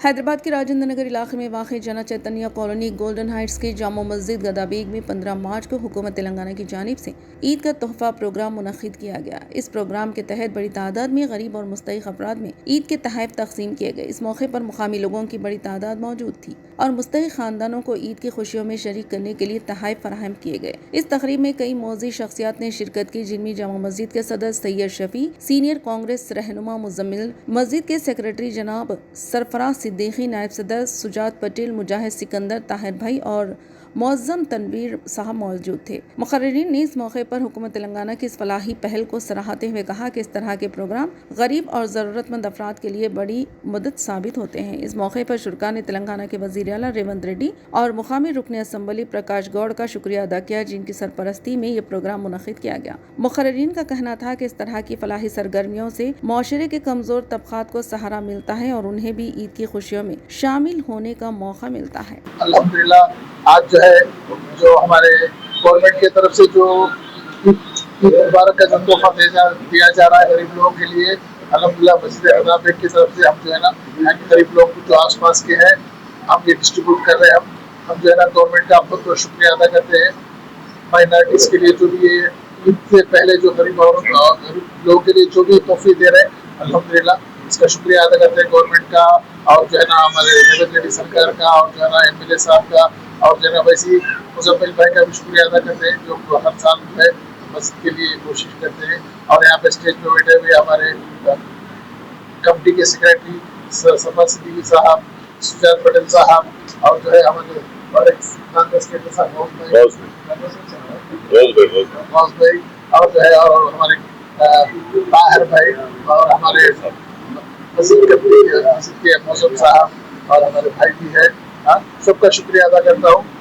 حیدرآباد کے راجندر نگر علاقے میں واقع جنا چیتنیہ کالونی گولڈن ہائٹس کی جامع مسجد گدا بیگ میں 15 مارچ کو حکومت تلنگانہ کی جانب سے عید کا تحفہ پروگرام منعقد کیا گیا۔ اس پروگرام کے تحت بڑی تعداد میں غریب اور مستحق افراد میں عید کے تحائف تقسیم کیے گئے۔ اس موقع پر مقامی لوگوں کی بڑی تعداد موجود تھی اور مستحق خاندانوں کو عید کی خوشیوں میں شریک کرنے کے لیے تحائف فراہم کیے گئے۔ اس تقریب میں کئی معزز شخصیات نے شرکت کی، جن میں جامع مسجد کے صدر سید شفیع، سینئر کانگریس رہنما مزمل، مسجد کے سیکریٹری جناب سرفراز صدیقی، نائب صدر سجات پٹیل، مجاہد سکندر، طاہر بھائی اور معظم تنویر صاحب موجود تھے۔ مقررین نے اس موقع پر حکومت تلنگانہ کی اس فلاحی پہل کو سراہتے ہوئے کہا کہ اس طرح کے پروگرام غریب اور ضرورت مند افراد کے لیے بڑی مدد ثابت ہوتے ہیں۔ اس موقع پر شرکاء نے تلنگانہ کے وزیر اعلیٰ ریونت ریڈی اور مقامی رکن اسمبلی پرکاش گوڑ کا شکریہ ادا کیا، جن کی سرپرستی میں یہ پروگرام منعقد کیا گیا۔ مقررین کا کہنا تھا کہ اس طرح کی فلاحی سرگرمیوں سے معاشرے کے کمزور طبقات کو سہارا ملتا ہے اور انہیں بھی عید کی خوشیوں میں شامل ہونے کا موقع ملتا ہے۔ الحمدللہ آج جو ہمارے گورنمنٹ کی طرف سے جو عید مبارک کا جو تحفہ دیا جا رہا ہے غریب لوگوں کے لیے، الحمدللہ مسجد گدا بیگ کی طرف سے ہم یہاں کے غریب لوگ جو آس پاس کے ہیں ہم یہ ڈسٹریبیوٹ کر رہے ہیں۔ ہم گورنمنٹ کا بہت شکریہ ادا کرتے ہیں۔ مائنارٹیز کے لیے جو بھی عید سے پہلے جو غریب لوگوں کے لیے جو بھی تحفے دے رہے ہیں، الحمدللہ اس کا شکریہ ادا کرتے ہیں گورنمنٹ کا، اور ہمارے ریونت ریڈی سرکار کا، اور ایم ایل اے صاحب کا، اور ویسے مزمل بھائی کا بھی شکریہ ادا کرتے ہیں، جو ہر سال مسجد کے لیے کوشش کرتے ہیں۔ اور یہاں پہ اسٹیج پہ بیٹھے ہوئے ہمارے کمیٹی کے سیکریٹری سرفراز صدیقی صاحب، سجات پٹیل صاحب، اور ہمارے کانگریس کے غوث بھائی، اور اور ہمارے طاہر بھائی، اور ہمارے مسجد کے موسم صاحب، اور ہمارے بھائی بھی ہے، سب کا شکریہ ادا کرتا ہوں۔